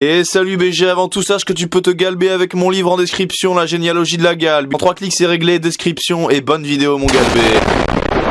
Et salut BG, avant tout sache que tu peux te galber avec mon livre en description, la généalogie de la galbe. En 3 clics c'est réglé, description et bonne vidéo mon galbé.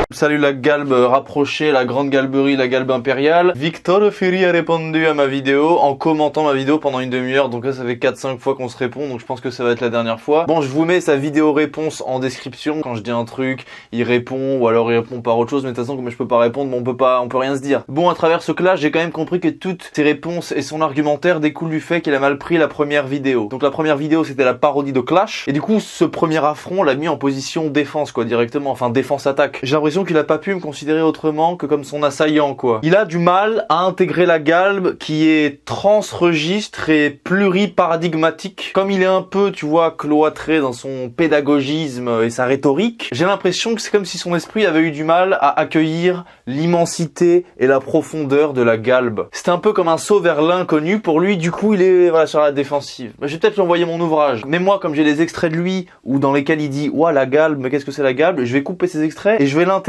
Salut la galbe rapprochée, la grande galberie, la galbe impériale. Victor Ferry a répondu à ma vidéo en commentant ma vidéo pendant une demi-heure. Donc là ça fait 4-5 fois qu'on se répond, donc je pense que ça va être la dernière fois. Bon, je vous mets sa vidéo réponse en description. Quand je dis un truc, il répond ou alors il répond par autre chose. Mais de toute façon comme je peux pas répondre, on peut rien se dire. Bon, à travers ce clash, j'ai quand même compris que toutes ses réponses et son argumentaire découlent du fait qu'il a mal pris la première vidéo. Donc la première vidéo c'était la parodie de Clash. Et du coup ce premier affront l'a mis en position défense quoi, directement. Enfin défense-attaque. J'ai l'impression qu'il a pas pu me considérer autrement que comme son assaillant quoi. Il a du mal à intégrer la galbe qui est transregistre et pluriparadigmatique. Comme il est un peu, tu vois, cloîtré dans son pédagogisme et sa rhétorique, j'ai l'impression que c'est comme si son esprit avait eu du mal à accueillir l'immensité et la profondeur de la galbe. C'était un peu comme un saut vers l'inconnu pour lui, du coup il est voilà, sur la défensive. Je vais peut-être lui envoyer mon ouvrage. Mais moi, comme j'ai des extraits de lui ou dans lesquels il dit « Ouah, la galbe, mais qu'est-ce que c'est la galbe ?» Je vais couper ces extraits et je vais l'intégrer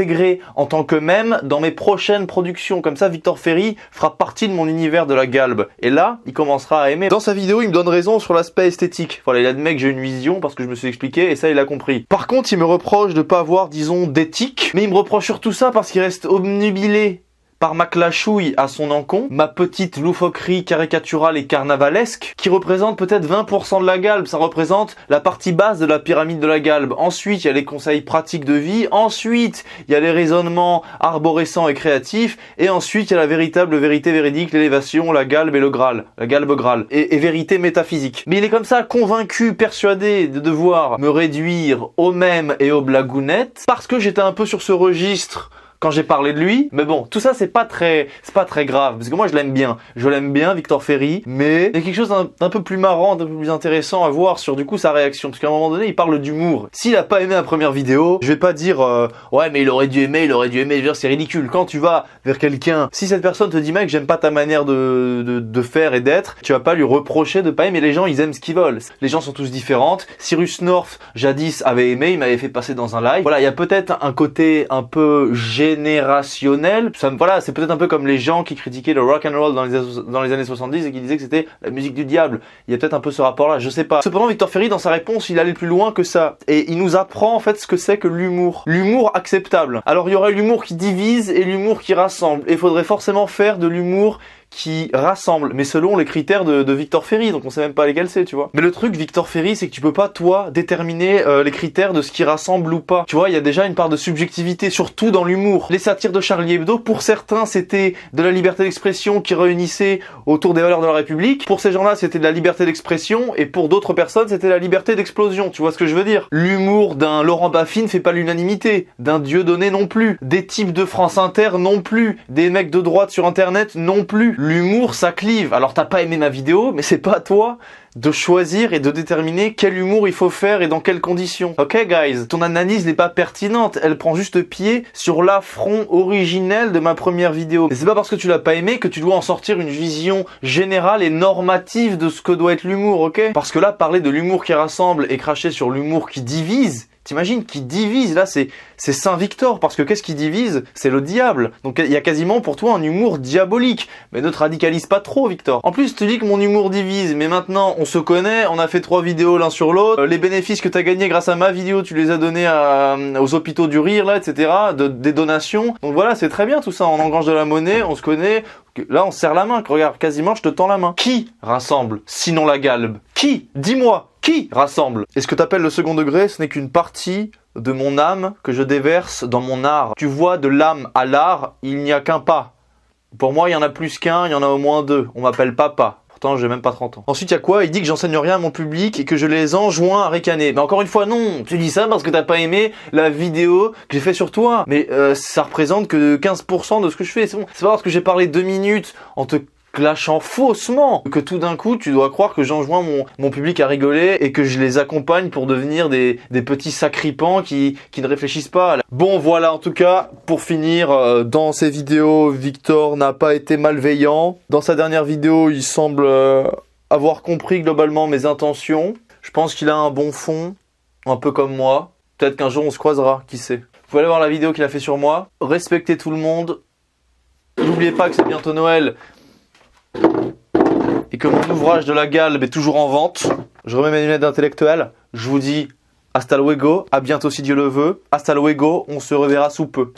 en tant que mème dans mes prochaines productions. Comme ça, Victor Ferry fera partie de mon univers de la galbe. Et là, il commencera à aimer. Dans sa vidéo, il me donne raison sur l'aspect esthétique. Voilà, il admet que j'ai une vision parce que je me suis expliqué et ça, il a compris. Par contre, il me reproche de pas avoir, disons, d'éthique. Mais il me reproche surtout ça parce qu'il reste obnubilé par ma clashouille à son encontre, ma petite loufoquerie caricaturale et carnavalesque, qui représente peut-être 20% de la galbe. Ça représente la partie basse de la pyramide de la galbe. Ensuite, il y a les conseils pratiques de vie. Ensuite, il y a les raisonnements arborescents et créatifs. Et ensuite, il y a la véritable vérité véridique, l'élévation, la galbe et le Graal. La galbe Graal. Et vérité métaphysique. Mais il est comme ça, convaincu, persuadé de devoir me réduire aux mèmes et aux blagounettes, parce que j'étais un peu sur ce registre quand j'ai parlé de lui. Mais bon, tout ça c'est pas très grave, parce que moi je l'aime bien Victor Ferry, mais il y a quelque chose d'un peu plus marrant, d'un peu plus intéressant à voir sur du coup sa réaction, parce qu'à un moment donné il parle d'humour. S'il a pas aimé la première vidéo, je vais pas dire ouais mais il aurait dû aimer, je veux dire c'est ridicule. Quand tu vas vers quelqu'un, si cette personne te dit mec j'aime pas ta manière de faire et d'être, tu vas pas lui reprocher de pas aimer. Les gens ils aiment ce qu'ils veulent, les gens sont tous différentes. Cyrus North jadis avait aimé, il m'avait fait passer dans un live. Voilà, il y a peut-être un côté un peu générationnel. Voilà, c'est peut-être un peu comme les gens qui critiquaient le rock and roll dans les années 70 et qui disaient que c'était la musique du diable. Il y a peut-être un peu ce rapport-là, je sais pas. Cependant, Victor Ferry, dans sa réponse, il allait plus loin que ça. Et il nous apprend en fait ce que c'est que l'humour. L'humour acceptable. Alors, il y aurait l'humour qui divise et l'humour qui rassemble. Et il faudrait forcément faire de l'humour qui rassemble, mais selon les critères de Victor Ferry, donc on sait même pas lesquels c'est, tu vois. Mais le truc, Victor Ferry, c'est que tu peux pas, toi, déterminer les critères de ce qui rassemble ou pas. Tu vois, il y a déjà une part de subjectivité, surtout dans l'humour. Les satires de Charlie Hebdo, pour certains, c'était de la liberté d'expression qui réunissait autour des valeurs de la République. Pour ces gens-là, c'était de la liberté d'expression, et pour d'autres personnes, c'était la liberté d'explosion. Tu vois ce que je veux dire? L'humour d'un Laurent Baffie ne fait pas l'unanimité, d'un Dieudonné non plus, des types de France Inter non plus, des mecs de droite sur Internet non plus. L'humour, ça clive. Alors t'as pas aimé ma vidéo, mais c'est pas à toi de choisir et de déterminer quel humour il faut faire et dans quelles conditions. Ok guys, ton analyse n'est pas pertinente, elle prend juste pied sur l'affront originel de ma première vidéo. Et c'est pas parce que tu l'as pas aimé que tu dois en sortir une vision générale et normative de ce que doit être l'humour, ok? Parce que là, parler de l'humour qui rassemble et cracher sur l'humour qui divise, t'imagines, qui divise, là c'est Saint-Victor, parce que qu'est-ce qui divise? C'est le diable. Donc il y a quasiment pour toi un humour diabolique. Mais ne te radicalise pas trop, Victor. En plus, tu dis que mon humour divise, mais maintenant on se connaît, on a fait 3 vidéos l'un sur l'autre, les bénéfices que t'as gagnés grâce à ma vidéo, tu les as donnés aux hôpitaux du rire, là, etc., des donations. Donc voilà, c'est très bien tout ça, on engrange de la monnaie, on se connaît. Là, on se serre la main, regarde, quasiment je te tends la main. Qui rassemble, sinon la galbe? Qui? Dis-moi, qui rassemble? Et ce que t'appelles le second degré, ce n'est qu'une partie de mon âme que je déverse dans mon art. Tu vois, de l'âme à l'art, il n'y a qu'un pas. Pour moi, il y en a plus qu'un, il y en a au moins 2. On m'appelle papa. Pourtant, j'ai même pas 30 ans. Ensuite, il y a quoi? Il dit que j'enseigne rien à mon public et que je les enjoins à ricaner. Mais encore une fois, non. Tu dis ça parce que t'as pas aimé la vidéo que j'ai fait sur toi. Mais ça représente que 15% de ce que je fais. C'est bon. C'est pas parce que j'ai parlé 2 minutes en te clashant faussement que tout d'un coup tu dois croire que j'enjoins mon public à rigoler et que je les accompagne pour devenir des petits sacripants qui ne réfléchissent pas. Bon voilà, en tout cas pour finir, dans ces vidéos Victor n'a pas été malveillant. Dans sa dernière vidéo il semble avoir compris globalement mes intentions. Je pense qu'il a un bon fond, un peu comme moi. Peut-être qu'un jour on se croisera, qui sait. Vous pouvez aller voir la vidéo qu'il a fait sur moi. Respectez tout le monde. N'oubliez pas que c'est bientôt Noël. Et et que mon ouvrage de la galbe est toujours en vente. Je remets mes lunettes d'intellectuel. Je vous dis hasta luego, à bientôt si Dieu le veut. Hasta luego, on se reverra sous peu.